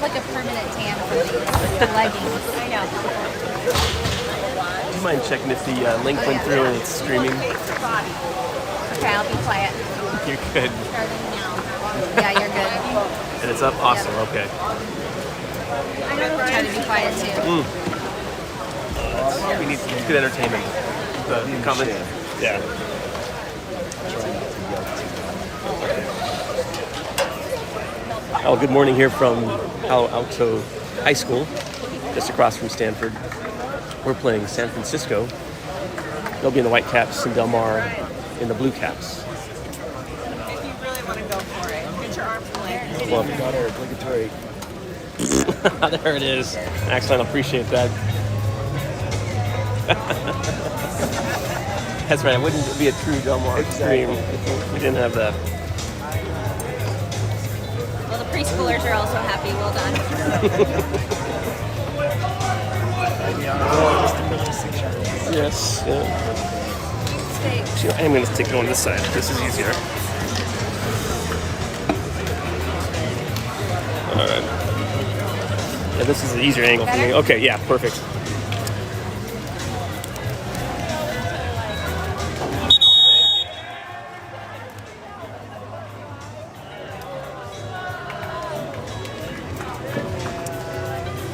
like a permanent tan for these leggings. I know. Do you mind checking if the link went through and it's streaming? Okay, I'll be quiet. You're good. Starting now. Yeah, you're good. And it's up? Awesome, okay. I know to try to be quiet too. We need good entertainment. The comments? Yeah. Oh, good morning here from Palo Alto High School, just across from Stanford. We're playing San Francisco. They'll be in the white caps and Del Mar in the blue caps. If you really want to go for it, get your arms length. Well, Got our obligatory. there it is. Excellent, I appreciate that. That's right, it wouldn't be a true Del Mar stream if we didn't have that. Well, the preschoolers are also happy. Well done. Yes, yeah. Actually, I'm going to take going this side. This is easier. All right. Yeah, this is the easier angle for me. Okay, yeah, perfect.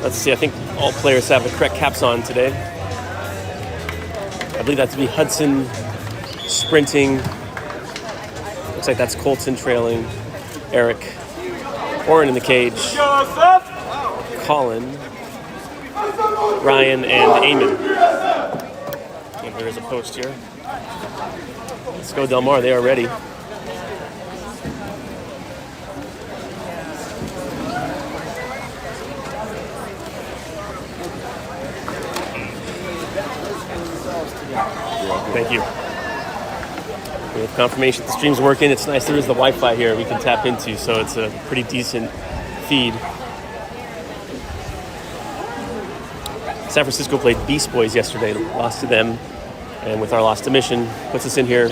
Let's see, I think all players have the correct caps on today. I believe that to be Hudson sprinting. Looks like that's Colton trailing Eric. Oren in the cage. Colin, Ryan, and Eamon. And there is a post here. Let's go Del Mar, they are ready. Thank you. We have confirmation the stream's working. It's nice there is the Wi-Fi here we can tap into, so it's a pretty decent feed. San Francisco played Beast Boys yesterday, lost to them, and with our loss to Mission, puts us in here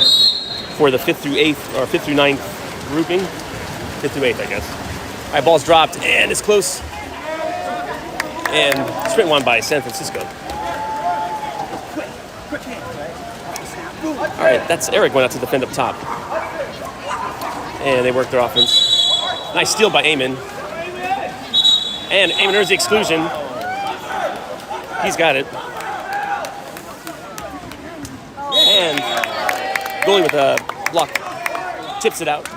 for the 5th through 8th, or 5th through 9th grouping. 5th through 8th, I guess. All right, ball's dropped, and it's close. And sprint won by San Francisco. All right, that's Eric going out to defend up top. And they work their offense. Nice steal by Eamon. And Eamon earns the exclusion. He's got it. And goalie with a block tips it out.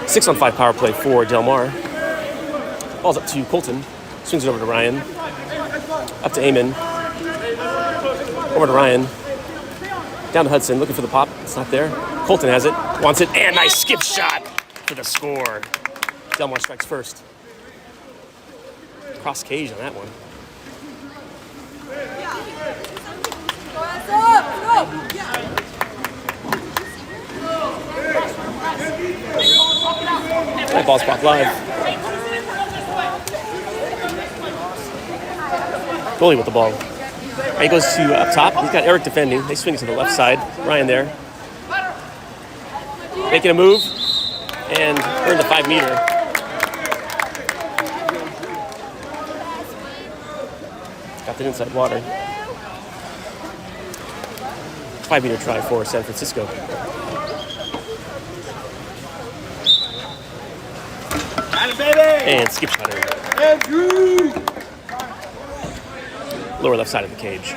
Six on 5 power play for Del Mar. Ball's up to Colton. Swings it over to Ryan. Up to Eamon. Over to Ryan. Down to Hudson, looking for the pop. It's not there. Colton has it, wants it, and nice skip shot for the score. Del Mar strikes first. Cross cage on that one. That ball's blocked live. Goalie with the ball. He goes to up top. He's got Eric defending. They swing to the left side. Ryan there. Making a move. And earn the 5-meter. Got the inside water. 5-meter try for San Francisco. And skip shot in. Lower left side of the cage.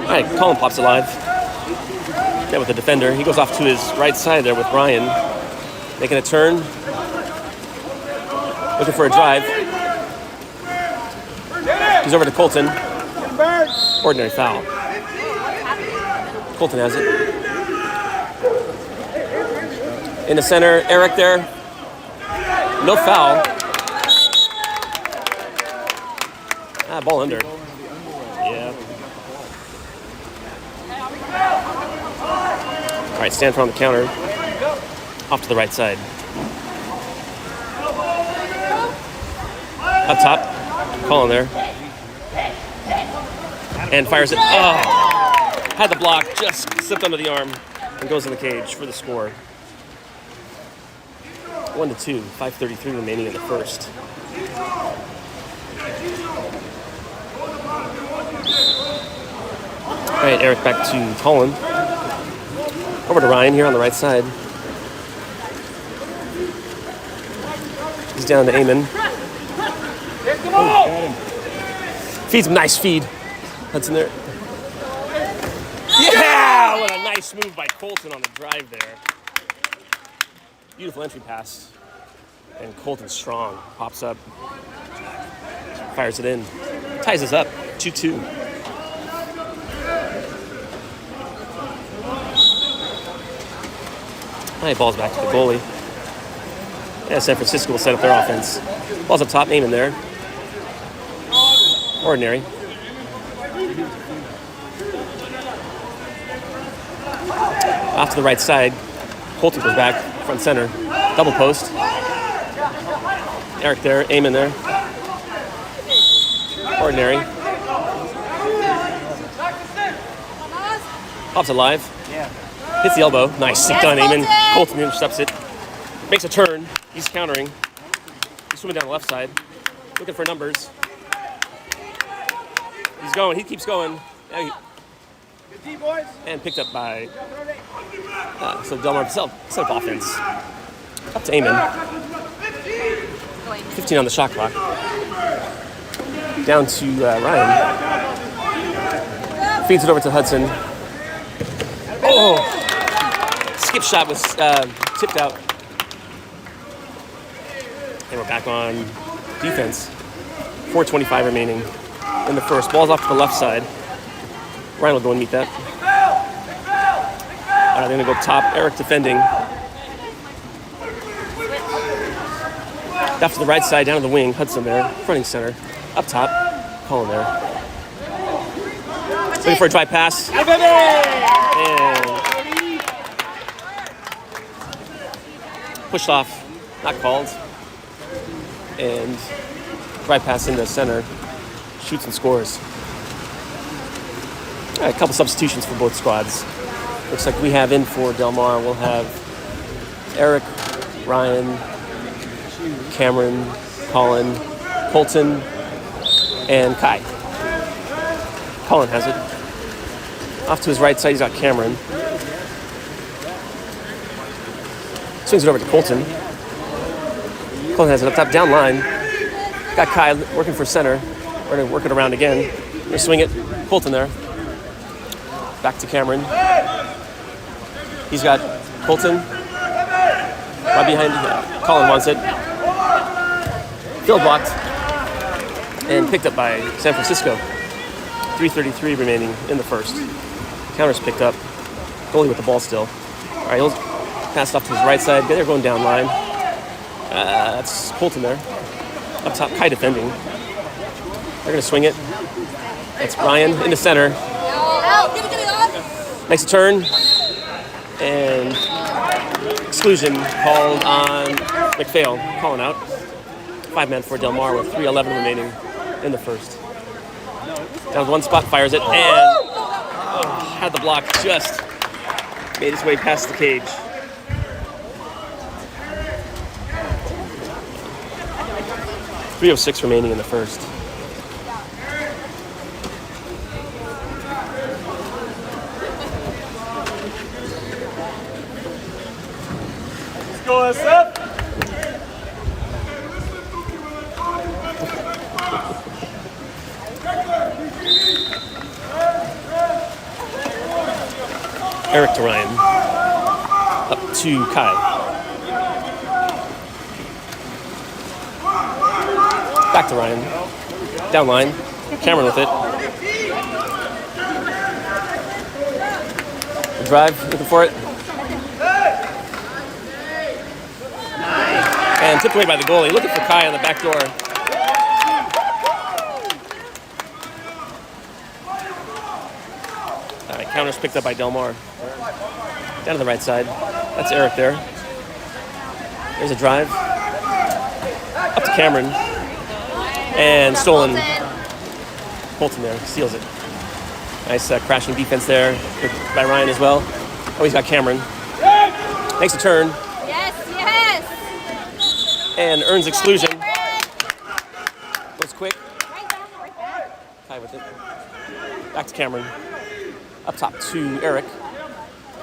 All right, Colin pops alive. There with the defender. He goes off to his right side there with Ryan. Making a turn. Looking for a drive. He's over to Colton. Ordinary foul. Colton has it. In the center, Eric there. No foul. Ball under. Yeah. All right, Stanford on the counter. Off to the right side. Up top. Colin there. and fires it. Oh, had the block, just slipped under the arm and goes in the cage for the score. 1-2, 5:33 remaining in the first. All right, Eric back to Colin. Over to Ryan here on the right side. He's down to Eamon. Feeds him, nice feed. Hudson there. Yeah! What a nice move by Colton on the drive there. Beautiful entry pass. And Colton strong. Pops up. Fires it in. Ties us up. 2-2. All right, ball's back to the goalie. Yeah, San Francisco will set up their offense. Ball's up top, Eamon there. Ordinary. Off to the right side. Colton goes back, front center. Double post. Eric there, Eamon there. Ordinary. Pops alive. Hits the elbow. Nice. Stick done, Eamon. Colton intercepts it. Makes a turn. He's countering. He's swimming down the left side. Looking for numbers. He's going. He keeps going. And picked up by... so Del Mar set up offense. Up to Eamon. 15 on the shot clock. Down to Ryan. Feeds it over to Hudson. Oh! Skip shot was tipped out. And we're back on defense. 4:25 remaining in the first. Ball's off to the left side. Ryan will go and meet that. They're going to go up top. Eric defending. Off to the right side, down to the wing. Hudson there. Fronting center. Up top. Colin there. Looking for a dry pass. And pushed off. Not called. And dry pass into center. Shoots and scores. All right, a couple substitutions for both squads. Looks like we have in for Del Mar. We'll have Eric, Ryan, Cameron, Colin, Colton, and Kai. Colin has it. Off to his right side, he's got Cameron. Swings it over to Colton. Colton has it up top, down line. Got Kai working for center. We're going to work it around again. We're going to swing it. Colton there. Back to Cameron. He's got Colton. Right behind Colin wants it. Field blocked. And picked up by San Francisco. 3:33 remaining in the first. Counter's picked up. Goalie with the ball still. All right, he'll pass off to his right side. They're going down line. That's Colton there. Up top, Kai defending. They're going to swing it. It's Ryan into center. Makes a turn. And exclusion called on McPhail. Calling out. 5 men for Del Mar with 3:11 remaining in the first. Down to one spot, fires it, and had the block, just made his way past the cage. .306 remaining in the first. Let's go, SF. Eric to Ryan. Up to Kai. Back to Ryan. Down line. Cameron with it. The drive, looking for it. And tipped away by the goalie. Looking for Kai on the back door. All right, counter's picked up by Del Mar. Down to the right side. That's Eric there. There's a drive. Up to Cameron. And stolen. Colton there. Steals it. Nice crashing defense there by Ryan as well. Oh, he's got Cameron. Makes a turn Yes, yes. and earns exclusion. Goes quick. Right there, right there. Kai with it. Back to Cameron. Up top to Eric.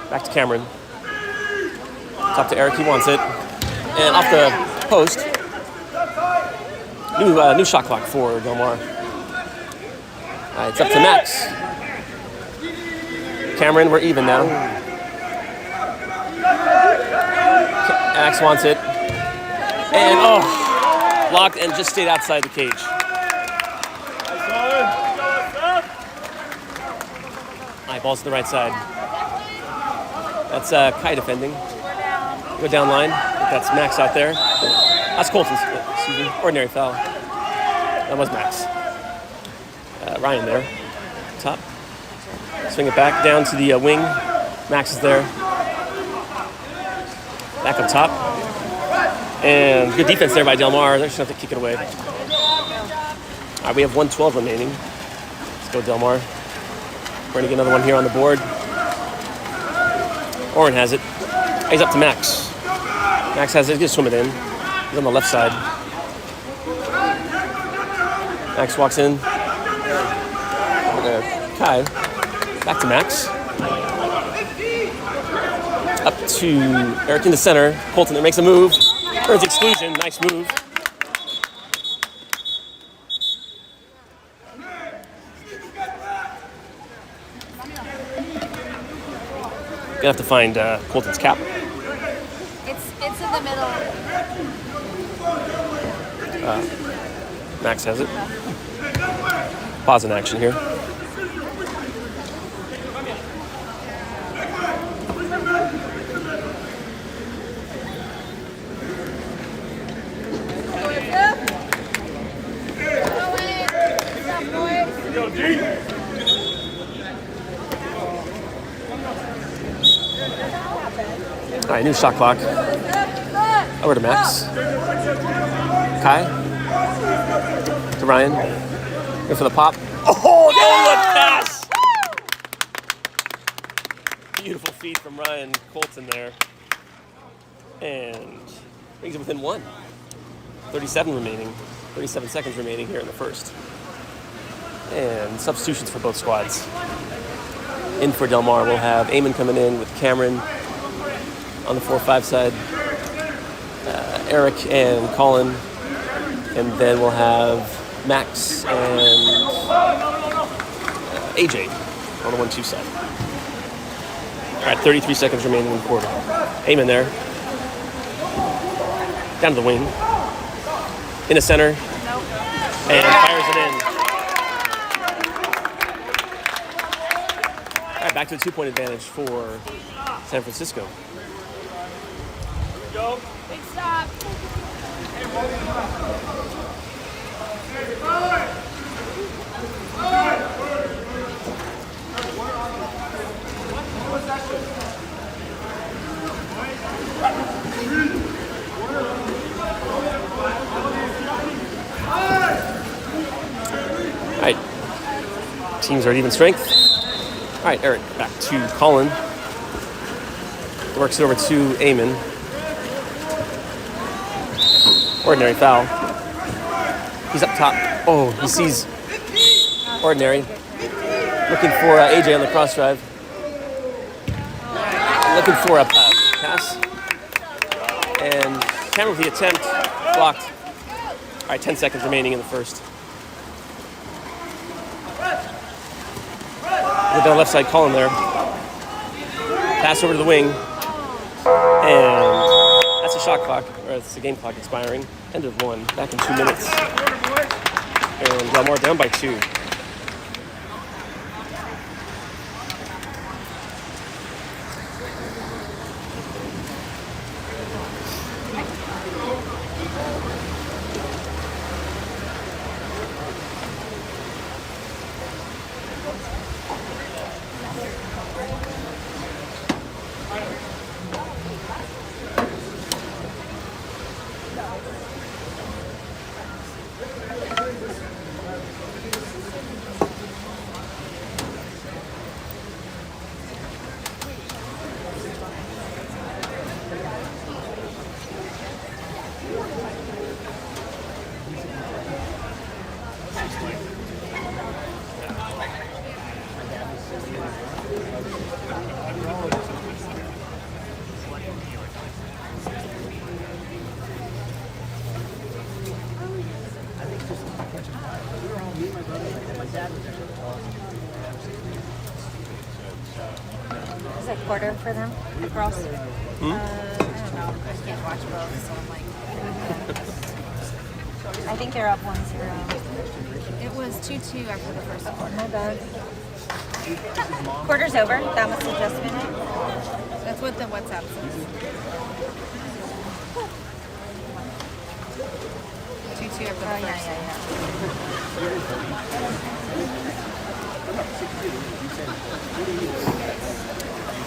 Back to Cameron. Top to Eric, he wants it. And off the post. New shot clock for Del Mar. It's up to Max. Cameron, we're even now. Max wants it. And blocked and just stayed outside the cage. Ball's to the right side. That's Kai defending. Go down line. That's Max out there. That's Colton's. Excuse me. Ordinary foul. That was Max. Ryan there. Top. Swing it back down to the wing. Max is there. Back up top. And good defense there by Del Mar. They're just going to have to kick it away. All right, we have 1:12 remaining. Let's go, Del Mar. We're going to get another one here on the board. Oren has it. He's up to Max. Max has it. He's going to swim it in. He's on the left side. Max walks in. Kai. Back to Max. Up to Eric in the center. Colton there makes a move. Earns exclusion. Nice move. Gonna have to find Colton's cap. It's in the middle. Max has it. Pause in action here. All right, new shot clock. Over to Max. Kai. To Ryan. Go for the pop. Oh, no look pass! Beautiful feed from Ryan Colton there. And brings it within one. 37 seconds remaining here in the first. And substitutions for both squads. In for Del Mar, we'll have Eamon coming in with Cameron on the 4-5 side. Eric and Colin. And then we'll have Max and AJ on the 1-2 side. All right, 33 seconds remaining in the quarter. Eamon there. Down to the wing. In the center. And fires it in. All right, back to a 2-point advantage for San Francisco. Go. Big stop. All right, teams are at even strength. All right, Eric, back to Colin. Works it over to Eamon. Ordinary foul. He's up top. Oh, he sees Ordinary. Looking for AJ on the cross drive. Looking for a pass. And Cameron with the attempt. Blocked. All right, 10 seconds remaining in the first. Look down left side, Colin there. Pass over to the wing. And that's a shot clock, or it's the game clock expiring. End of one, back in 2 minutes. And Del Mar down by 2. quarter for them, the girls? I don't know. I just can't watch both, so I'm like. I think they're up 1-0. It was 2-2 after the first quarter. My bad. Quarter's over. That must have just been it. That's what the WhatsApp says. 2-2 after the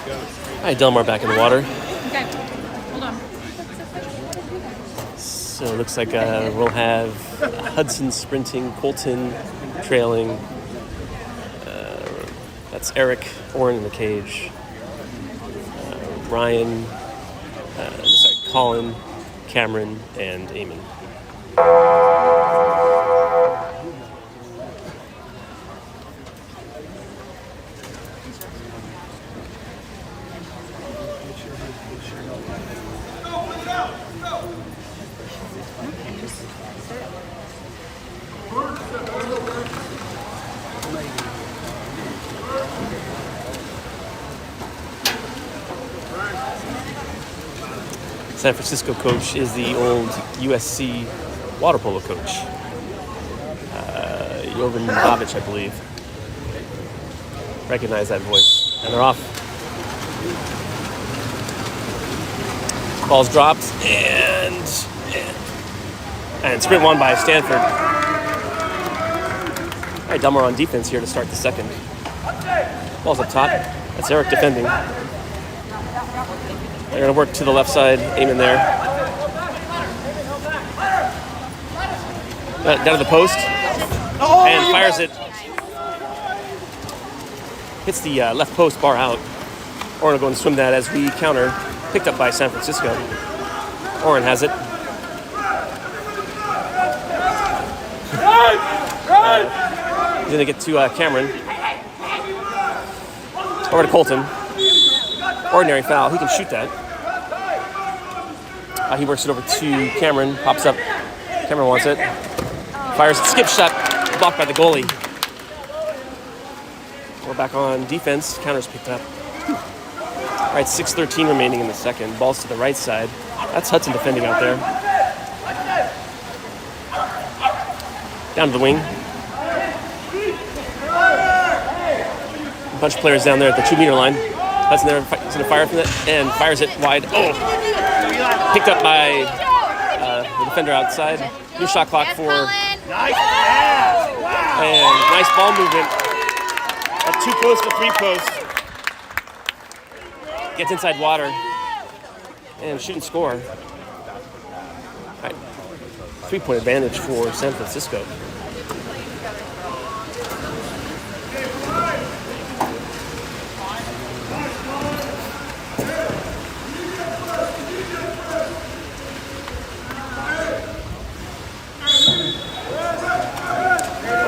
Oh, first. All right, Delmar back in the water. Okay, hold on. So it looks like we'll have Hudson sprinting, Colton trailing. That's Eric, Oren in the cage. Ryan, Colin, Cameron, and Eamon. San Francisco coach is the old USC water polo coach, Jovan Babic, I believe. Recognize that voice. And they're off. Ball's dropped, and sprint won by Stanford. All right, Delmar on defense here to start the second. Ball's up top. That's Eric defending. They're going to work to the left side, Eamon there. Down to the post, and fires it. Hits the left post, bar out. Oren will go and swim that as we counter. Picked up by San Francisco. Oren has it. He's going to get to Cameron. Over to Colton. Ordinary foul. He can shoot that. He works it over to Cameron. Pops up. Cameron wants it. Fires it. Skip shot. Blocked by the goalie. We're back on defense. Counter's picked up. All right, 6:13 remaining in the second. Ball's to the right side. That's Hudson defending out there. Down to the wing. A bunch of players down there at the 2-meter line. Hudson there, he's going to fire from it and fires it wide. Oh! Picked up by the defender outside. New shot clock for. And nice ball movement. At 2 posts to 3 posts. Gets inside water. And shoot and score. All right. 3-point advantage for San Francisco.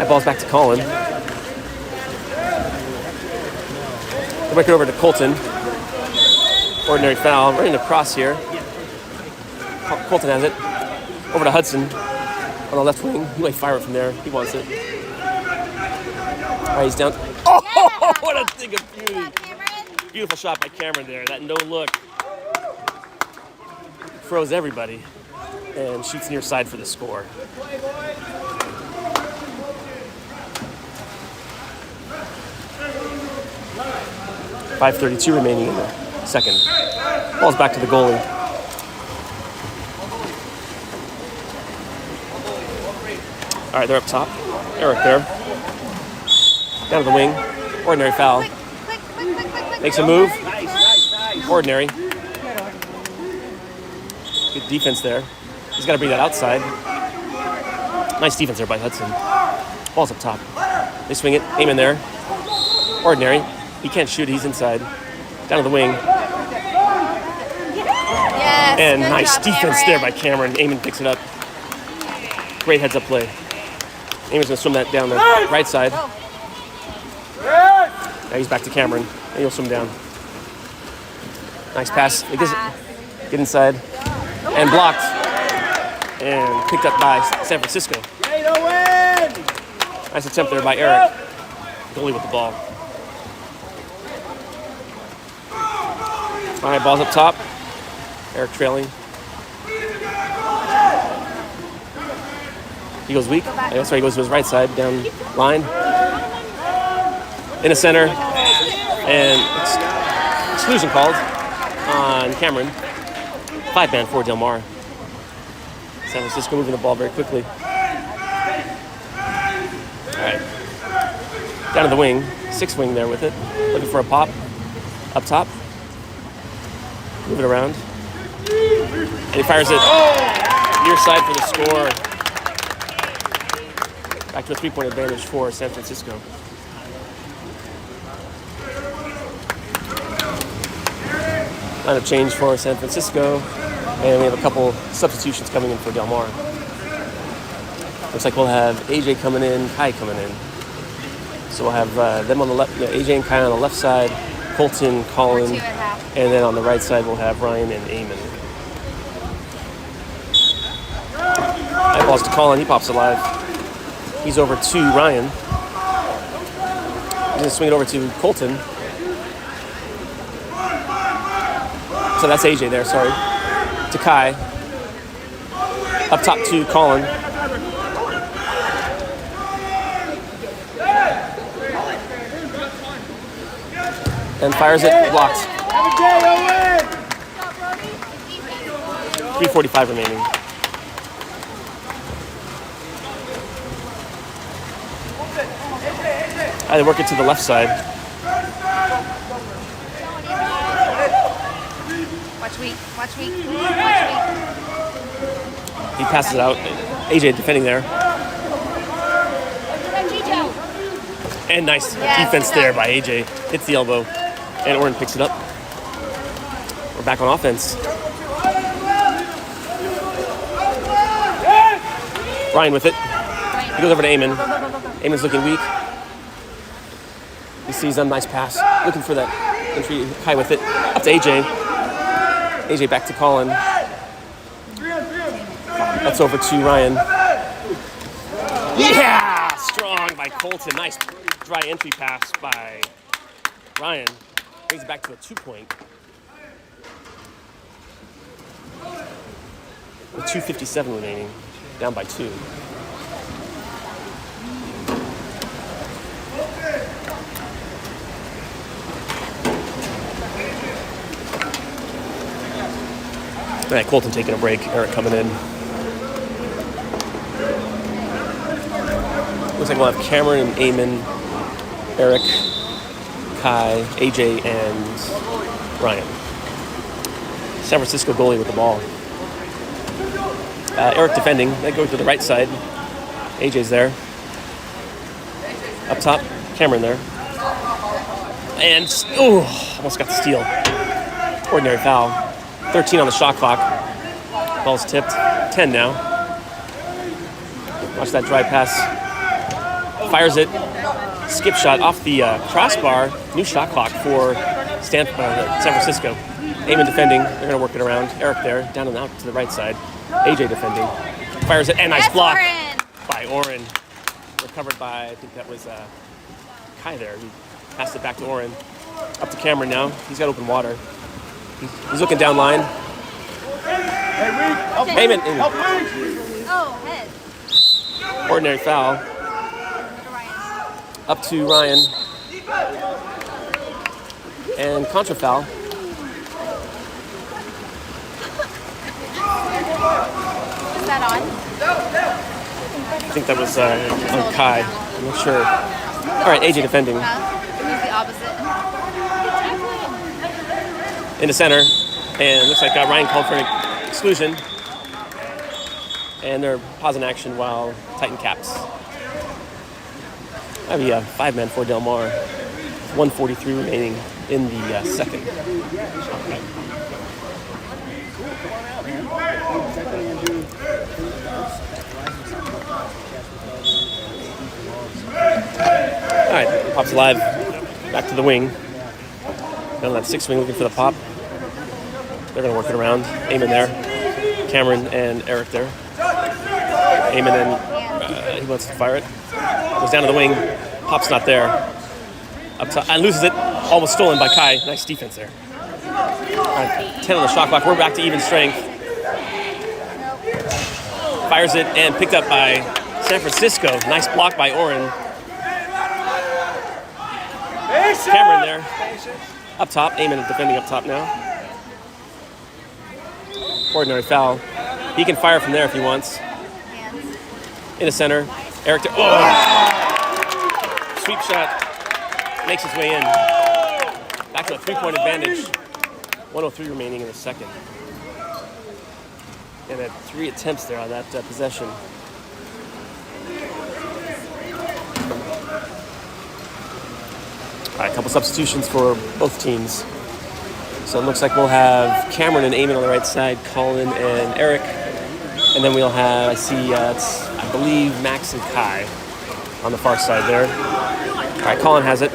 Ball's back to Colin. We'll break it over to Colton. Ordinary foul. Running across here. Colton has it. Over to Hudson on the left wing. He might fire it from there. He wants it. All right, he's down. Oh, yeah. What a thing of beauty. Beautiful shot by Cameron there. That no look. Froze everybody. And shoots near side for the score. .532 remaining in the second. Ball's back to the goalie. All right, they're up top. Eric there. Down to the wing. Ordinary foul. Makes a move. Ordinary. Good defense there. He's got to bring that outside. Nice defense there by Hudson. Ball's up top. They swing it. Eamon there. Ordinary. He can't shoot. He's inside. Down to the wing. Yes. And good nice job, defense Cameron. there by Cameron. Eamon picks it up. Great heads-up play. Eamon's going to swim that down the right side. Now he's back to Cameron. And he'll swim down. Nice pass. He gets it. Get inside. And blocked. And picked up by San Francisco. Nice attempt there by Eric. Goalie with the ball. All right, ball's up top. Eric trailing. He goes weak. That's right, he goes to his right side, down line. In the center. And exclusion called on Cameron. 5-man for Del Mar. San Francisco moving the ball very quickly. All right. Down to the wing. 6 wing there with it. Looking for a pop. Up top. Move it around. And he fires it near side for the score. Back to a 3-point advantage for San Francisco. Lineup change for San Francisco. And we have a couple substitutions coming in for Del Mar. Looks like we'll have AJ coming in, Kai coming in. So we'll have them on the left, AJ and Kai on the left side, Colton, Colin, 2.5. and then on the right side we'll have Ryan and Eamon. High balls to Colin, he pops alive. He's over to Ryan. He's gonna swing it over to Colton. So that's AJ there, sorry. To Kai. Up top to Colin. And fires it, blocked. 3:45 remaining. They work it to the left side. Watch weak. He passes it out. AJ defending there. And nice defense there by AJ. Hits the elbow. And Oren picks it up. We're back on offense. Ryan with it. He goes over to Eamon. Eamon's looking weak. He sees a nice pass. Looking for that entry. Kai with it. Up to AJ. AJ back to Colin. That's over to Ryan. Yeah! Strong by Colton. Nice dry entry pass by Ryan. Brings it back to a 2-point. With 2:57 remaining. Down by 2. All right, Colton taking a break. Eric coming in. Looks like we'll have Cameron and Eamon, Eric, Kai, AJ, and Ryan. San Francisco goalie with the ball. Eric defending. That goes to the right side. AJ's there. Up top, Cameron there. And, almost got the steal. Ordinary foul. 13 on the shot clock. Ball's tipped. 10 now. Watch that dry pass. Fires it. Skip shot off the crossbar. New shot clock for San Francisco. Eamon defending. They're going to work it around. Eric there. Down and out to the right side. AJ defending. Fires it. And nice block by Oren. Recovered by, I think that was Kai there. He passed it back to Oren. Up to Cameron now. He's got open water. He's looking down line. Eamon. Oh, head. Ordinary foul. Up to Ryan. And contra foul. Is that on? I think that was on Kai. I'm not sure. All right, AJ defending. Use the opposite. In the center. And looks like Ryan called for an exclusion. And they're pausing action while Titan caps. That'd be a 5-man for Del Mar. 1:43 remaining in the second. All right, pops alive. Back to the wing. Down that 6 wing looking for the pop. They're going to work it around. Eamon there. Cameron and Eric there. Eamon and he wants to fire it. Goes down to the wing. Pop's not there. Up top, and loses it. Almost stolen by Kai. Nice defense there. right, 10 on the shot clock. We're back to even strength. Fires it and picked up by San Francisco. Nice block by Oren. Cameron there. Up top. Eamon defending up top now. Ordinary foul. He can fire from there if he wants. In the center. Eric. Sweep shot. Makes his way in. Back to a 3-point advantage. 1:03 remaining in the second. And had 3 attempts there on that possession. All right, a couple substitutions for both teams. So it looks like we'll have Cameron and Eamon on the right side, Colin and Eric. And then we'll have, I believe, Max and Kai on the far side there. All right, Colin has it.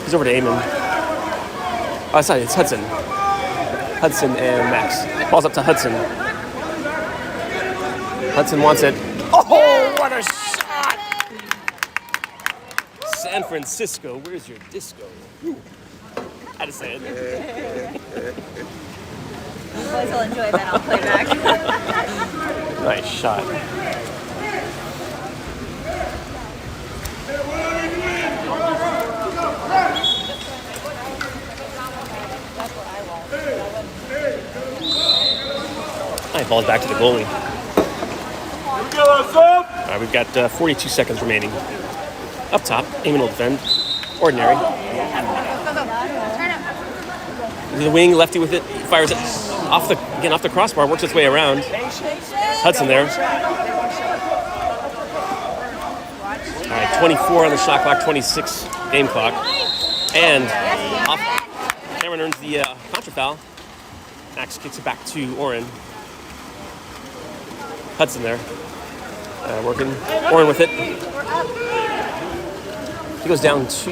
He's over to Eamon. Oh, sorry, it's Hudson. Hudson and Max. Ball's up to Hudson. Hudson wants it. Oh, what a shot! San Francisco, where's your disco? Whew. Had to say it. You boys will enjoy that on playback. Nice shot. All right, ball's back to the goalie. All right, we've got 42 seconds remaining. Up top, Eamon will defend. Ordinary. To the wing, lefty with it, fires it off the crossbar, works its way around. Hudson there. All right, 24 on the shot clock, 26 game clock. And off, Cameron earns the contra foul. Max kicks it back to Oren. Hudson there. Working. Oren with it. He goes down to...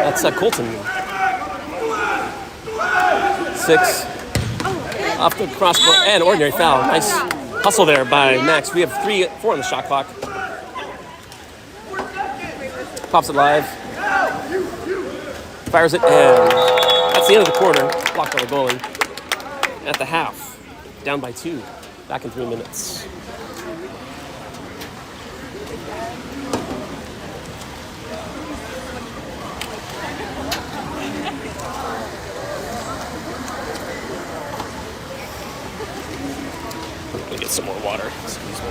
That's Colton. 6. Off the crossbar. And ordinary foul. Nice hustle there by Max. We have 4 on the shot clock. Pops it live. Fires it. And that's the end of the quarter. Blocked by the goalie. At the half. Down by 2. Back in 3 minutes. Let me get some more water. Excuse me.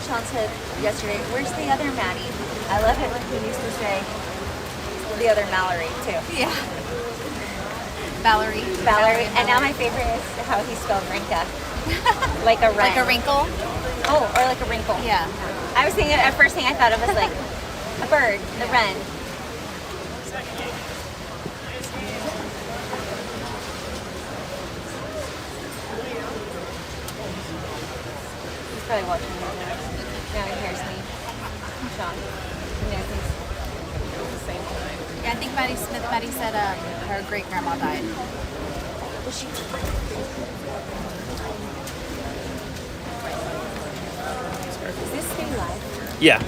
Sean said yesterday, where's the other Maddie? I love it when he used to say the other Mallory, too. Yeah. Valerie. And now my favorite is how he spelled Rinka. Like a wren. Like a wrinkle? Oh, or like a wrinkle. Yeah. I was thinking, at first thing I thought of was like a bird, the wren. He's probably watching me now. Now he hears me. Sean. He knows he's the same thing. Yeah, I think Maddie said her great grandma died. Was she? Is this thing live? Yeah.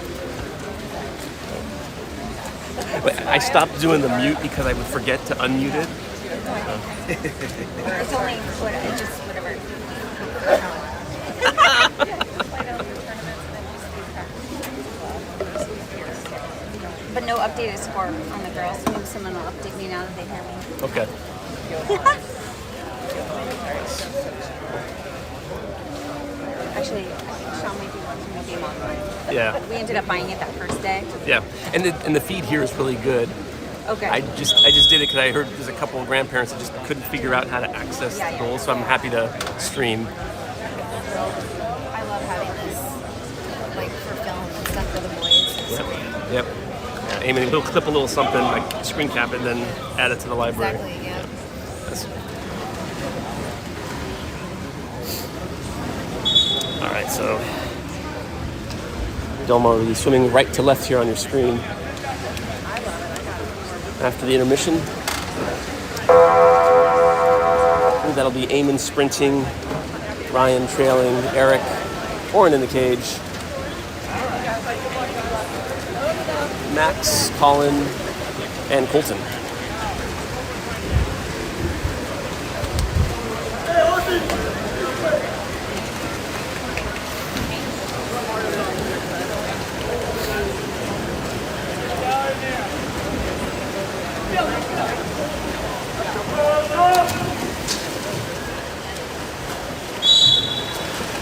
But I stopped doing the mute because I would forget to unmute it. It's only whatever. But no updated score on the girls. Maybe someone will update me now that they hear me. Okay. Actually, I think Sean might be watching the game online. Yeah. We ended up buying it that first day. Yeah. And the feed here is really good. Okay. I just did it because I heard there's a couple of grandparents that just couldn't figure out how to access the goal, so I'm happy to stream. I love having this, like, for film and stuff for the boys. Yep. Yeah, Eamon, we'll clip a little something, like screen cap it, and then add it to the library. Exactly, yeah. That's... All right, so Del Mar will be swimming right to left here on your screen. After the intermission, ooh, that'll be Eamon sprinting, Ryan trailing, Eric, Oren in the cage, Max, Colin, and Colton.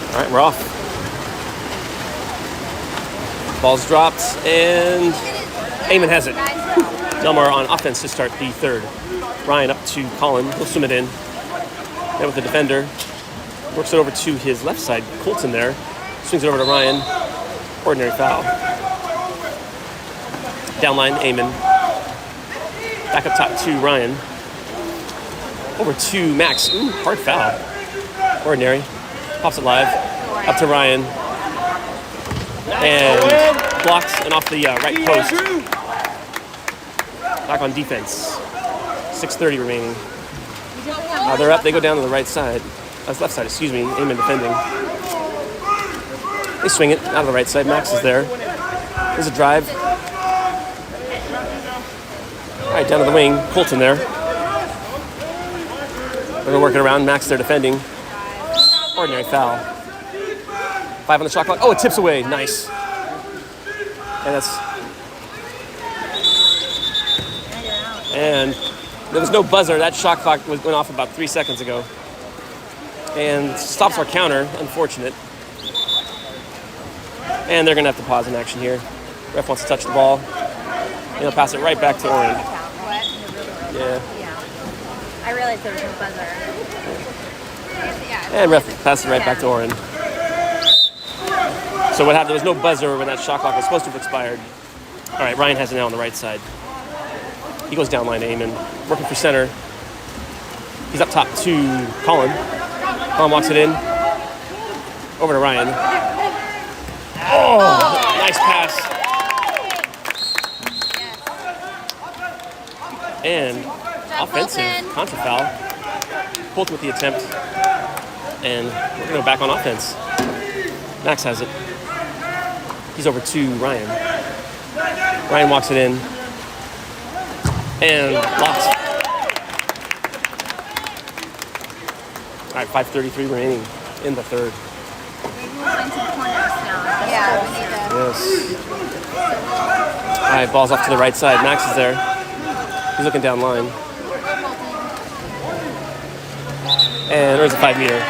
All right, we're off. Ball's dropped, and Eamon has it. Del Mar on offense to start the third. Ryan up to Colin. He'll swim it in. Then with the defender. Works it over to his left side. Colton there. Swings it over to Ryan. Ordinary foul. Downline, Eamon. Back up top to Ryan. Over to Max. Ooh, hard foul. Ordinary. Pops it live. Up to Ryan. And blocks and off the right post. Back on defense. 6:30 remaining. They're up. They go down to the right side. Left side, excuse me. Eamon defending. They swing it out of the right side. Max is there. There's a drive. All right, down to the wing. Colton there. They're going to work it around. Max there defending. Ordinary foul. 5 on the shot clock. Oh, it tips away. Nice. And there was no buzzer. That shot clock went off about 3 seconds ago. And stops our counter. Unfortunate. And they're going to have to pause in action here. Ref wants to touch the ball. And he'll pass it right back to Oren. Yeah. I realized there was no buzzer. And ref passes it right back to Oren. So what happened? There was no buzzer when that shot clock was supposed to have expired. All right, Ryan has it now on the right side. He goes down line to Eamon, working for center. He's up top to Colin. Colin walks it in. Over to Ryan. Oh, nice pass. And offensive contra foul. Colton with the attempt. And we're going to go back on offense. Max has it. He's over to Ryan. Ryan walks it in. And blocks. All right, 5:33 remaining in the third. Yeah, we need to. Yes. All right, ball's off to the right side. Max is there. He's looking down line. And there's a 5-meter.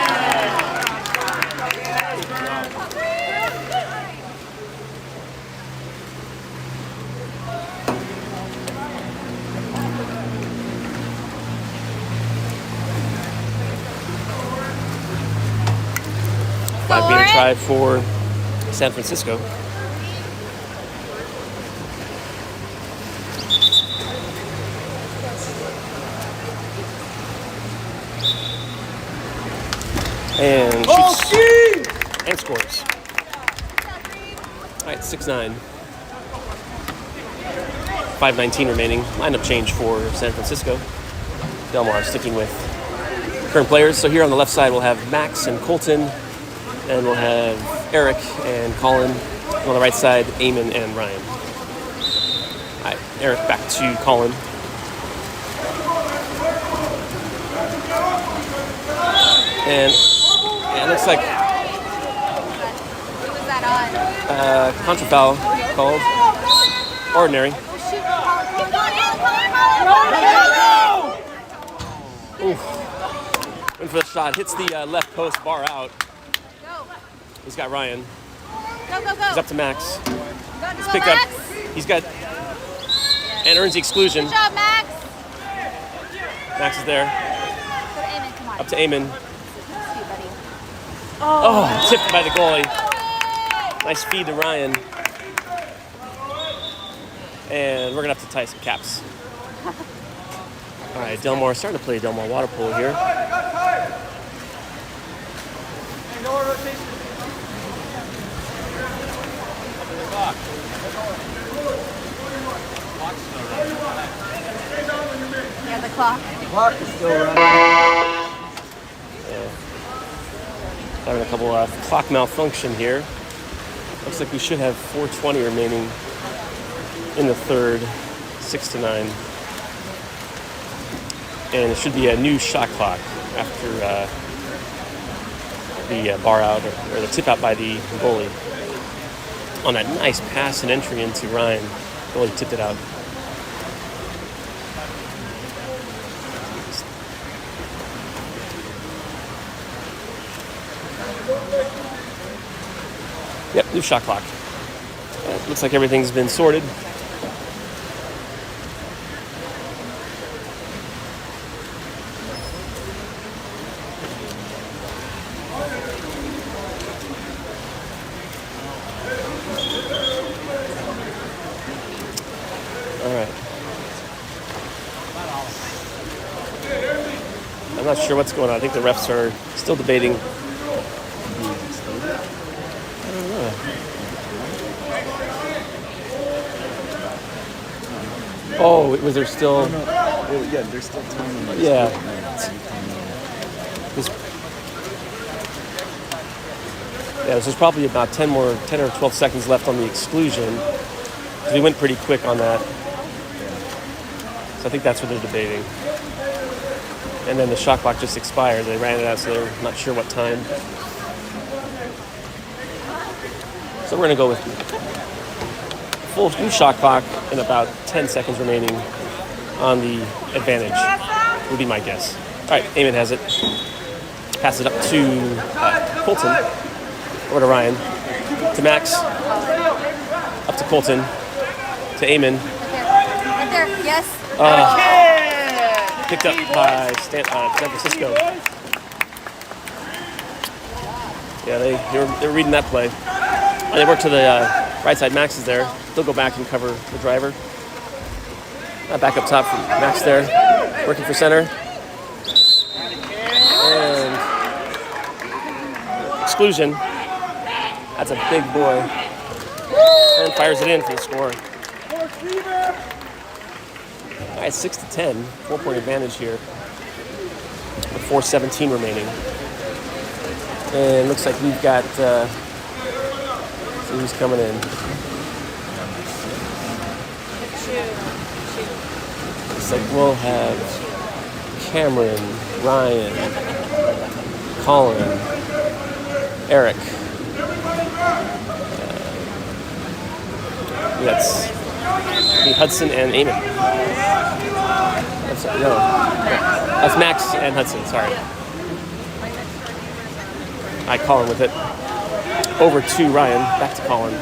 Five-meter try for San Francisco. And shoots and scores. All right, 6-9. 5:19 remaining. Lineup change for San Francisco. Del Mar sticking with current players. So here on the left side, we'll have Max and Colton. And we'll have Eric and Colin. And on the right side, Eamon and Ryan. All right, Eric back to Colin. And yeah, it looks like What was that on? contra foul called. Ordinary. Oof. Went for the shot. Hits the left post, bar out. He's got Ryan. Go, go, go. He's up to Max. Go, He's go, picked Max. up. He's got and earns the exclusion. Good job, Max. Max is there. Go to Eamon, come on. Up to Eamon. That's you, buddy. Oh, tipped by the goalie. Nice feed to Ryan. And we're gonna have to tie some caps. All right, Del Mar starting to play Del Mar water polo here. Yeah, the clock. Clock is still running. Having a couple clock malfunction here. Looks like we should have 4:20 remaining in the third, 6-9. And it should be a new shot clock after the bar out or the tip out by the goalie. On that nice pass and entry into Ryan, goalie tipped it out. Yep, new shot clock. Looks like everything's been sorted. All right. I'm not sure what's going on. I think the refs are still debating. Oh, was there still? Well, yeah, there's still time on this. Yeah. Yeah, so there's probably about 10 or 12 seconds left on the exclusion. 'Cause we went pretty quick on that. So I think that's what they're debating. And then the shot clock just expired. They ran it out, so they're not sure what time. So we're gonna go with full new shot clock and about 10 seconds remaining on the advantage, would be my guess. All right, Eamon has it. Passes it up to Colton. Over to Ryan. To Max. Up to Colton. To Eamon. Right there. Yes. Picked up by San Francisco. Yeah, they were reading that play. And they work to the right side. Max is there. They'll go back and cover the driver. Back up top for Max there. Working for center. And exclusion. That's a big boy. And fires it in for the score. All right, 6-10. 4-point advantage here. With 4:17 remaining. And looks like we've got, see who's coming in. Looks like we'll have Cameron, Ryan, Colin, Eric. That's Hudson and Eamon. That's Max and Hudson, sorry. I Colin with it. Over to Ryan, back to Colin.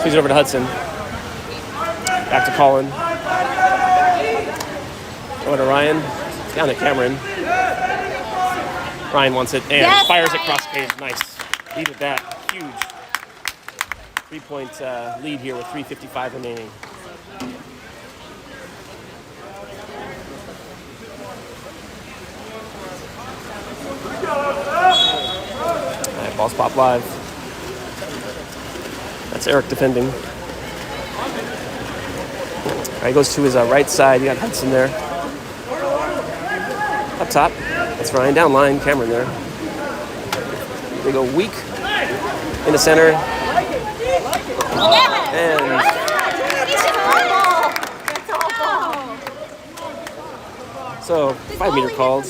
Swings it over to Hudson. Back to Colin. Over to Ryan. Down to Cameron. Ryan wants it and Yes, fires it Ryan. cross cage. Nice. Needed that. Huge. 3-point lead here with 3:55 remaining. All right, ball spot live. That's Eric defending. All right, he goes to his right side. You got Hudson there. Up top. That's Ryan. Down line. Cameron there. They go weak in the center. And so 5-meter called.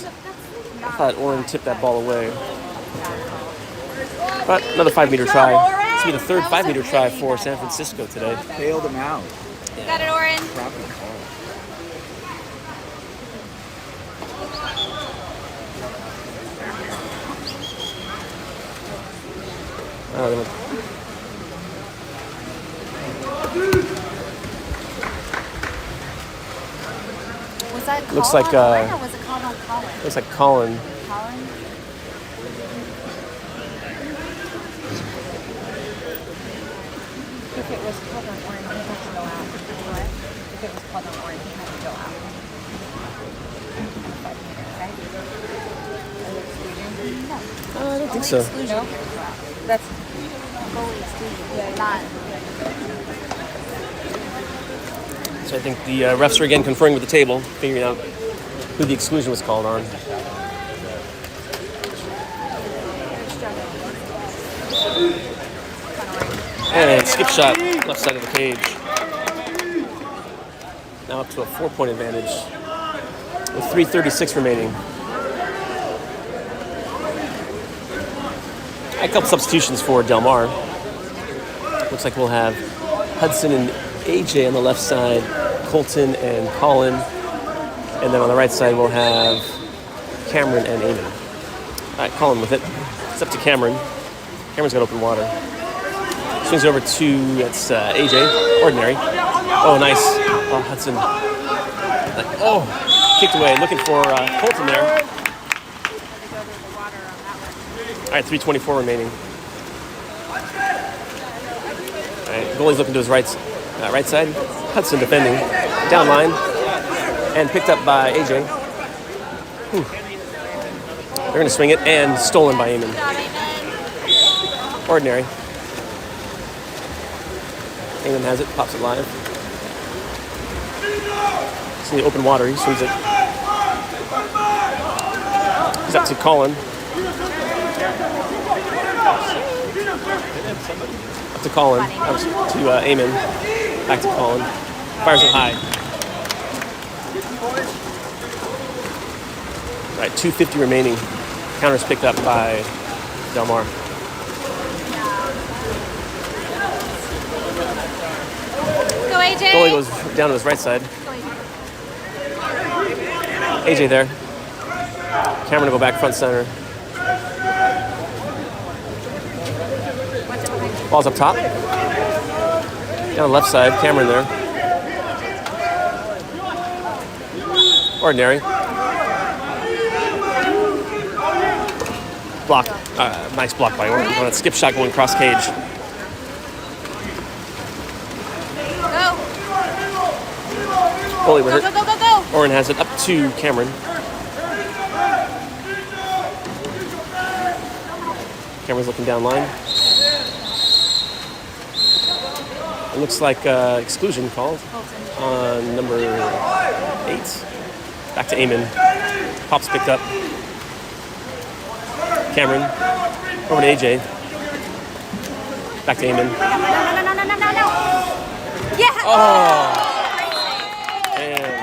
I thought Oren tipped that ball away. But another 5-meter try. This will be the third 5-meter try for San Francisco today. Bailed him out. Got it, Oren. Proper call. They went- Was that called Looks like, on Oren or was it called on Colin? looks like Colin. Colin? If it was called on Orange, he had to go out. What? If it was called on Orange, he had to go out. Right? I don't think so. Exclusion. That's Goalie exclusion. Not. So I think the refs are again conferring with the table, figuring out who the exclusion was called on. And skip shot, left side of the cage. Now up to a 4-point advantage with 3:36 remaining. A couple substitutions for Del Mar. Looks like we'll have Hudson and AJ on the left side, Colton and Colin. And then on the right side, we'll have Cameron and Eamon. All right, Colin with it. It's up to Cameron. Cameron's got open water. Swings it over to, it's AJ, Ordinary. Oh, nice. Oh, Hudson. Oh, kicked away. Looking for Colton there. All right, 3:24 remaining. All right, goalie's looking to his right side. Hudson defending. Down line. And picked up by AJ. Whew. They're going to swing it and stolen by Eamon. Ordinary. Eamon has it, pops it live. See the open water, he swings it. He's up to Colin. Up to Colin. Up to Eamon. Back to Colin. Fires it high. All right, 2:50 remaining. Counter's picked up by Del Mar. Go AJ! Goalie goes down to his right side. AJ there. Cameron to go back front center. Ball's up top. Down the left side, Cameron there. Ordinary. Block. Nice block by Oren. On a skip shot going cross cage. Go! Goalie with Go, it. go, go, go, go! Oren has it up to Cameron. Cameron's looking down line. It looks like exclusion called on number 8. Back to Eamon. Pop's picked up. Cameron. Over to AJ. Back to Eamon. No. Yeah! Oh! And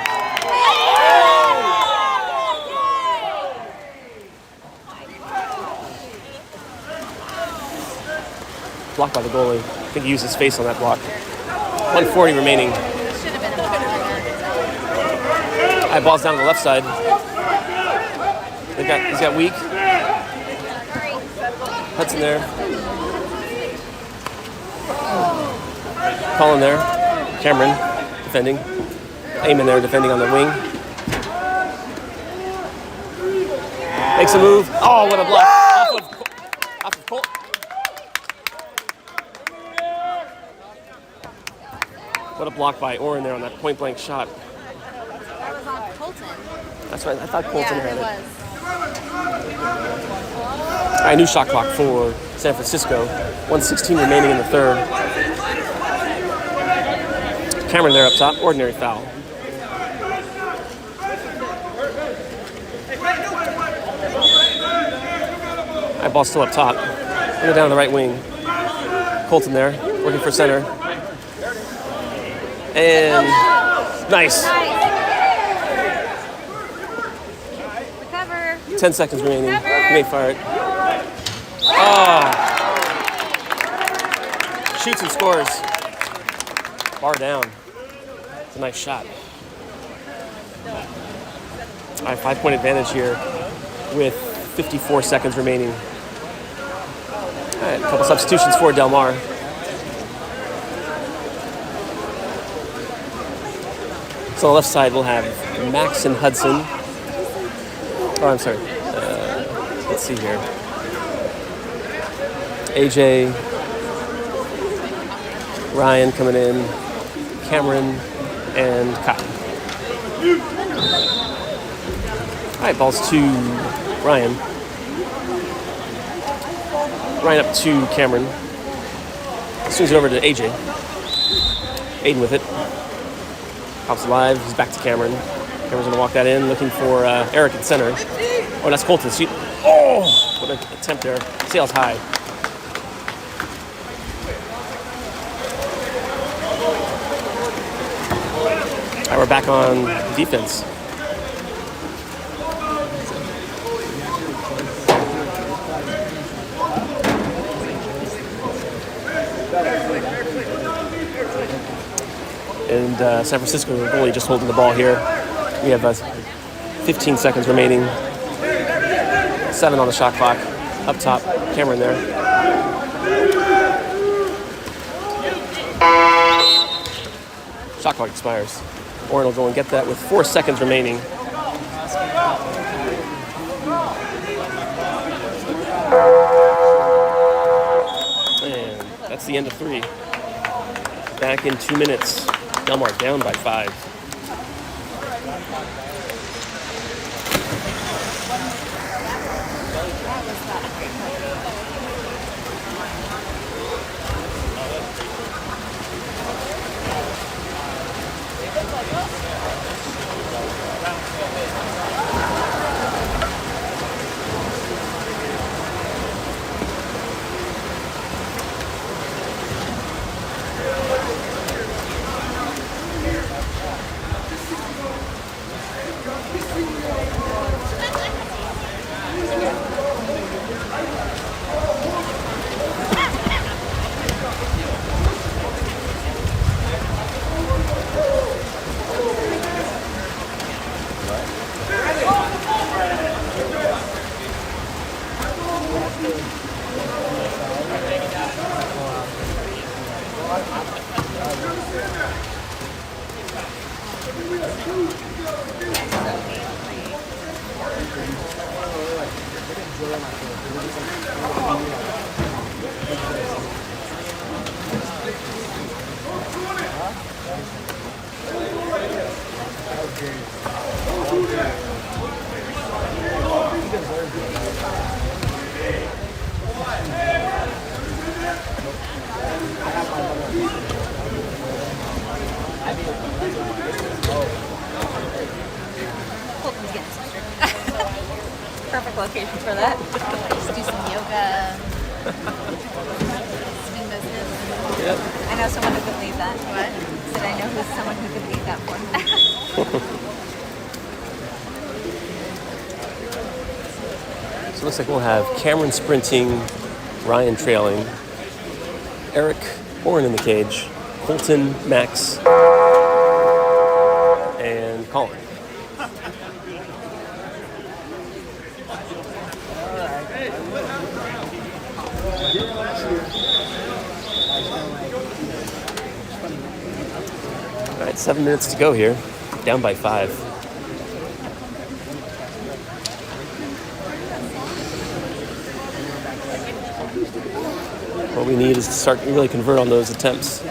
blocked by the goalie. I think he used his face on that block. 1:40 remaining. Should have been a ball. All right, ball's down to the left side. He's got weak. Hudson there. Colin there. Cameron defending. Eamon there defending on the wing. Makes a move. Oh, what a block. Off of Colt. What a block by Oren there on that point blank shot. That was on Colton. That's right. I thought Colton Yeah, had it it. was. All right, new shot clock for San Francisco. 1:16 remaining in the third. Cameron there up top. Ordinary foul. All right, ball still up top. Go down the right wing. Colton there, working for center. And nice. Recover. 10 seconds remaining. You may fire it. Oh. Shoots and scores. Bar down. It's a nice shot. All right, 5-point advantage here with 54 seconds remaining. right, a couple substitutions for Del Mar. So on the left side, we'll have Max and Hudson. Oh, I'm sorry. Let's see here. AJ, Ryan coming in, Cameron, and Kyle. All right, balls to Ryan. Ryan up to Cameron. Swings it over to AJ. Aiden with it. Pops alive. He's back to Cameron. Cameron's gonna walk that in, looking for Eric at center. Oh, that's Colton. Oh, what an attempt there. Sails high. All right, we're back on defense. And San Francisco goalie just holding the ball here. We have 15 seconds remaining. 7 on the shot clock. Up top, Cameron there. Shot clock expires. Oren will go and get that with 4 seconds remaining. And that's the end of 3. Back in 2 minutes. Del Mar down by 5. Colton's getting sweater. Perfect location for that. Just do some yoga. Swing business. I know someone who could lead that. What? Said I know who's someone who could lead that for. So it looks like we'll have Cameron sprinting, Ryan trailing, Eric, Oren in the cage, Colton, Max, and Colin. All right, 7 minutes to go here, down by 5. What we need is to start really convert on those attempts.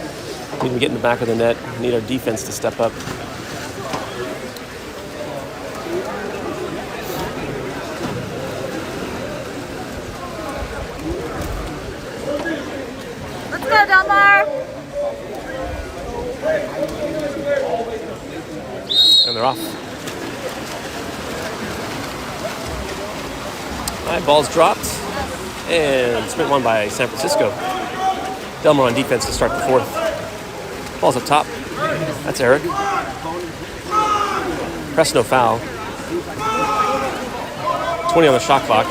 We need to get in the back of the net. We need our defense to step up. Let's go, Del Mar. And they're off. All right, ball's dropped. And sprint won by San Francisco. Del Mar on defense to start the 4th. Ball's up top. That's Eric. Press no foul. 20 on the shot clock.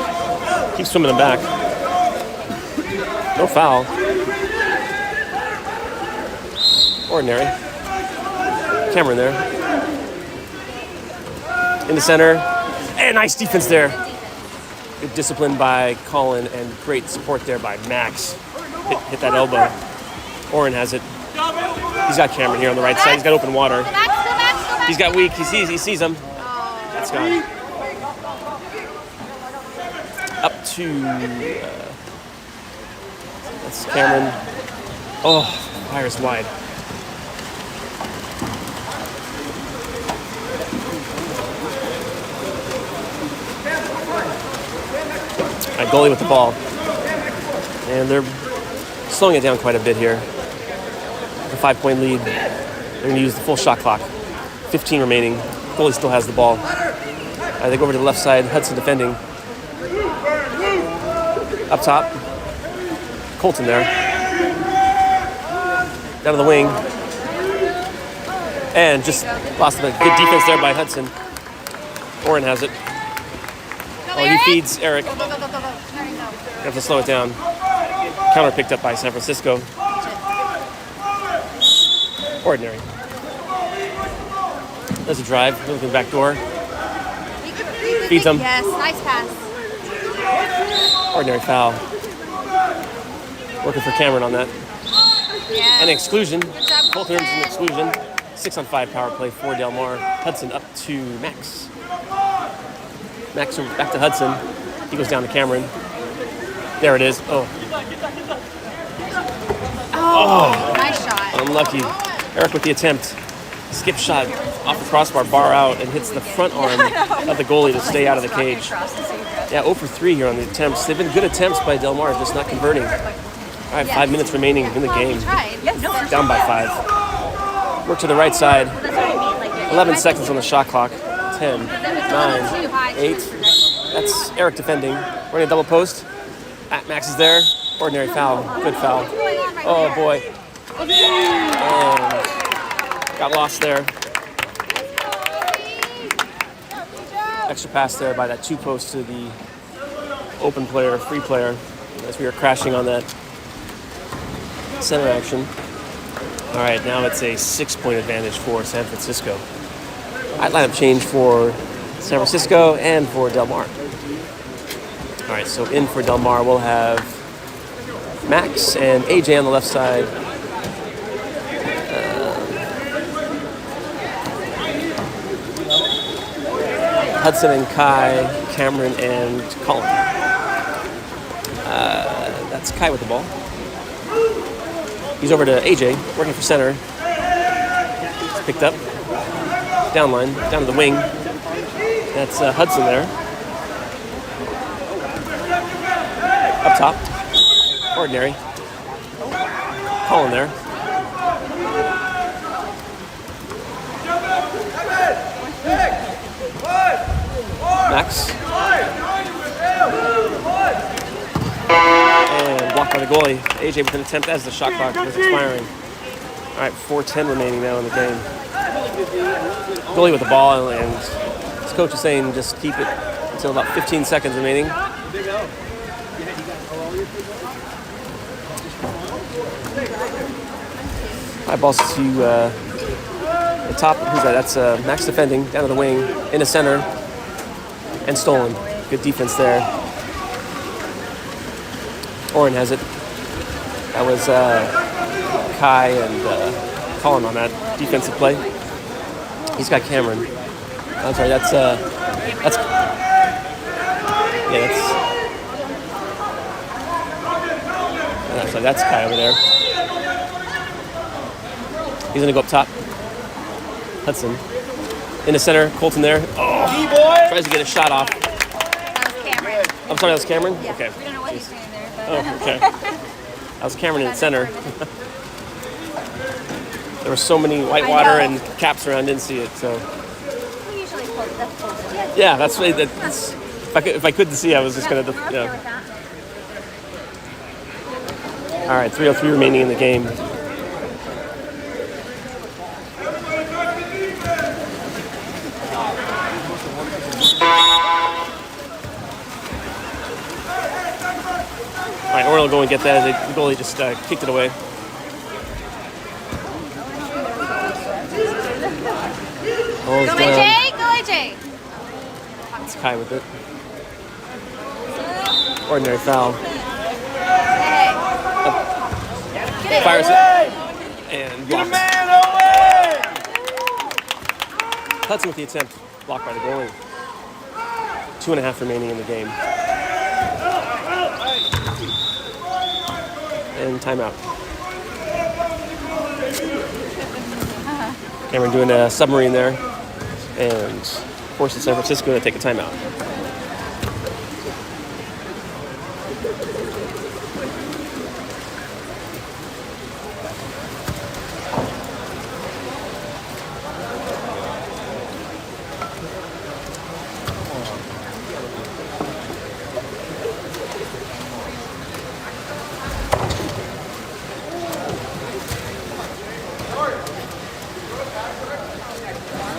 Keep swimming them back. No foul. Ordinary. Cameron there. In the center. And nice defense there. Good discipline by Colin and great support there by Max. Hit that elbow. Oren has it. He's got Cameron here on the right side. He's got open water. Go back, go back, go back. He's got weak. He sees him. That's gone. Up to that's Cameron. Oh, fires wide. All right, goalie with the ball. And they're slowing it down quite a bit here. A 5-point lead. They're going to use the full shot clock. 15 remaining. Goalie still has the ball. They go over to the left side. Hudson defending. Up top. Colton there. Down to the wing. And just lost a good defense there by Hudson. Oren has it. Oh, he feeds Eric. Go, go, go, go, go. There you go. You have to slow it down. Counter picked up by San Francisco. Ordinary. There's a drive. Looking back door. Feeds him. Yes, nice pass. Ordinary foul. Working for Cameron on that. Yeah. And exclusion. Good job, Colton earns an Colton. exclusion. 6-on-5 power play for Del Mar. Hudson up to Max. Max back to Hudson. He goes down to Cameron. There it is. Oh, Nice shot. unlucky. Eric with the attempt. Skip shot off the crossbar, bar out, and hits the front arm of the goalie to stay out of the cage. Yeah, 0 for 3 here on the attempts. They've been good attempts by Del Mar, just not converting. All right, 5 minutes remaining in the game. Down by 5. Work to the right side. 11 seconds on the shot clock. 10, 9, 8. That's Eric defending. Running a double post. Max is there. Ordinary foul. Good foul. Oh, boy. And got lost there. Extra pass there by that 2 post to the open player, free player, as we were crashing on that center action. All right, now it's a 6-point advantage for San Francisco. Lineup change for San Francisco and for Del Mar. All right, so in for Del Mar, we'll have Max and AJ on the left side. Hudson and Kai, Cameron and Colin. That's Kai with the ball. He's over to AJ, working for center. It's picked up. Down line, down to the wing. That's Hudson there. Up top. Ordinary. Colin there. Max. And blocked by the goalie. AJ with an attempt as the shot clock was expiring. All right, 4:10 remaining now in the game. Goalie with the ball, and his coach is saying just keep it until about 15 seconds remaining. High balls to the top. Who's that? That's Max defending, down to the wing, in the center, and stolen. Good defense there. Oren has it. That was Kai and Colin on that defensive play. He's got Cameron. I'm sorry, that's yeah, that's Kai over there. He's gonna go up top. Hudson. In the center, Colton there. Oh, tries to get a shot off. That was Cameron. I'm sorry, that was Cameron? Yeah. Okay. We don't know what he's doing there, but Oh, okay. That was Cameron in the center. There were so many white water and caps around, didn't see it, so. We usually pull it. That's pulled it. Yeah, that's if I couldn't see, I was just gonna, yeah. All right, 3:03 remaining in the game. All right, Oren will go and get that. The goalie just kicked it away. Go AJ! Go AJ! It's Kai with it. Ordinary foul. Hey. Fires it. And blocked. Hudson with the attempt. Blocked by the goalie. 2.5 remaining in the game. And timeout. Cameron doing a submarine there and forces San Francisco to take a timeout.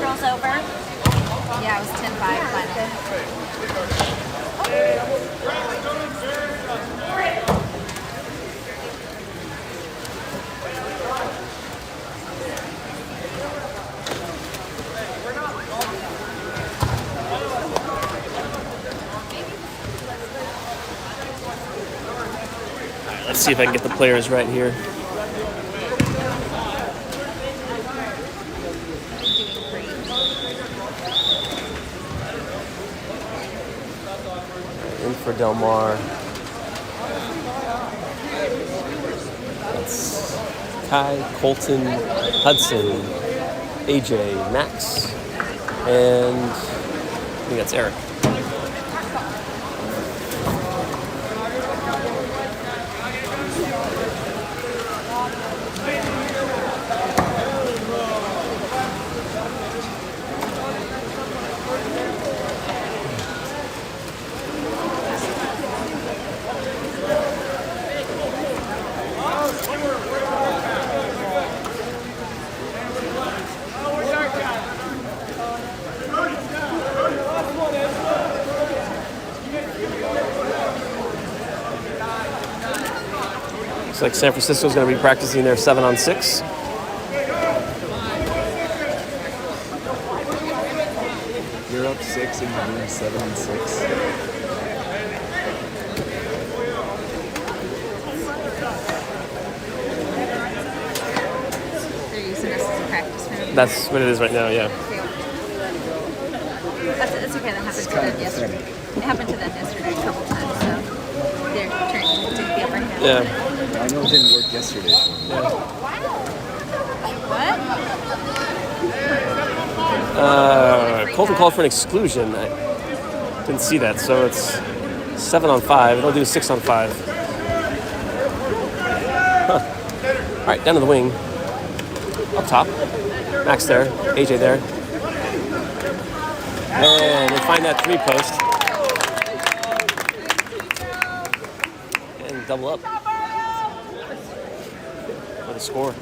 Girls over. Yeah, it was 10-5 final. Let's see if I can get the players right here. Doing great. In for Del Mar. That's Kai, Colton, Hudson, AJ, Max, and I think that's Eric. Looks like San Francisco's going to be practicing their 7-on-6. You're up 6 and you're doing 7-6. They're using this as a practice room. That's what it is right now, yeah. That's okay. That happened to them yesterday. It happened to them yesterday a couple times. So they're trying to take the upper hand. Yeah. I know it didn't work yesterday for me. What? Colton called for an exclusion. I didn't see that, so it's 7-on-5. It'll do 6-on-5. Huh. All right, down to the wing. Up top. Max there. AJ there. And they find that 3-post. And double up. For the score.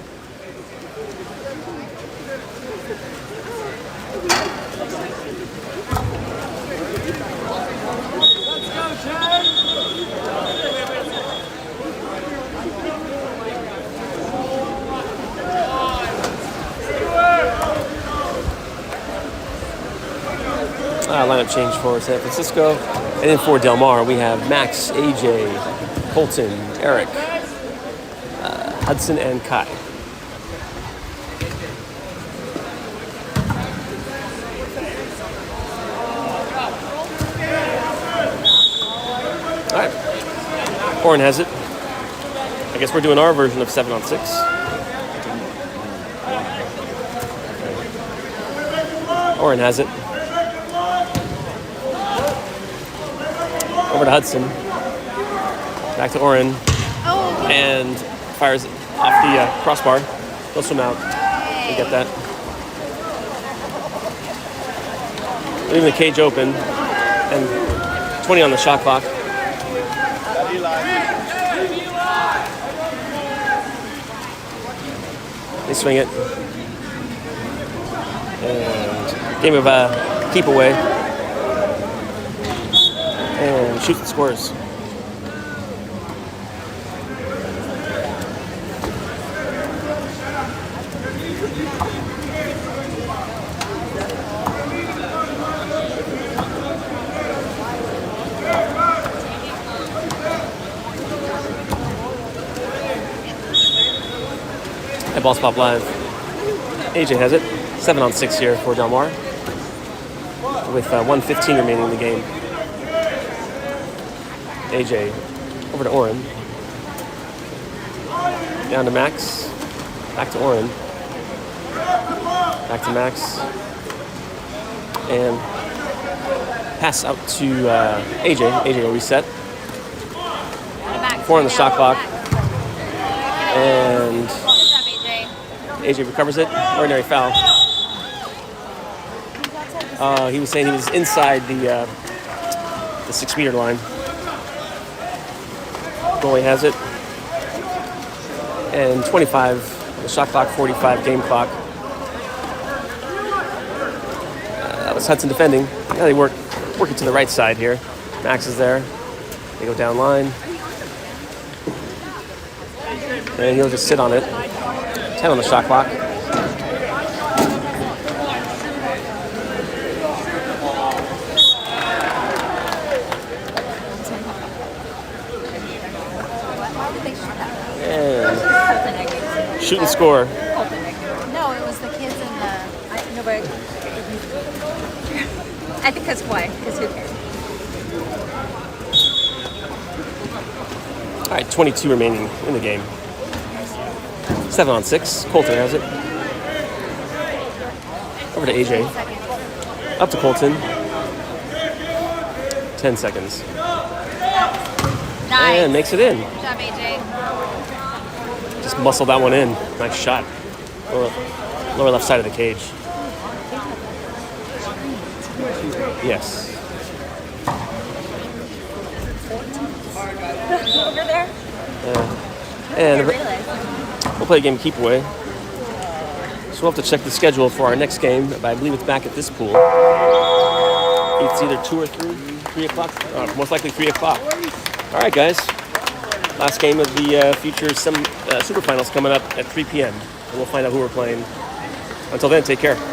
Lineup change for San Francisco. And then for Del Mar, we have Max, AJ, Colton, Eric, Hudson, and Kai. All right. Oren has it. I guess we're doing our version of 7-on-6. Oren has it. Over to Hudson. Back to Oren. Oh. And fires it off the crossbar. He'll swim out. You get that. Leaving the cage open. And 20 on the shot clock. They swing it. And game of keep away. And shoots and scores. Ball Spot Live. AJ has it. 7-on-6 here for Del Mar. With 1:15 remaining in the game. AJ over to Oren. Down to Max. Back to Oren. Back to Max. And pass out to AJ. AJ will reset. 4 on the shot clock. And Good job, AJ. AJ recovers it. Ordinary foul. He was saying he was inside the 6-meter line. Goalie has it. And 25, the shot clock, 45, game clock. That was Hudson defending. Now they work it to the right side here. Max is there. They go down line. And he'll just sit on it. 10 on the shot clock. And shoot and score. No, it was the kids in the. No, but I think that's why. Because who cares? All right, 22 remaining in the game. 7-on-6. Colton has it. Over to AJ. Up to Colton. 10 seconds. Nice. And makes it in. Good job, AJ. Just muscled that one in. Nice shot. Lower left side of the cage. Yes. Over there. And we'll play a game keep away. So we'll have to check the schedule for our next game, but I believe it's back at this pool. It's either 2 or 3 o'clock. Most likely 3 o'clock. All right, guys. Last game of the future Super Finals coming up at 3 p.m. And we'll find out who we're playing. Until then, take care. Bye.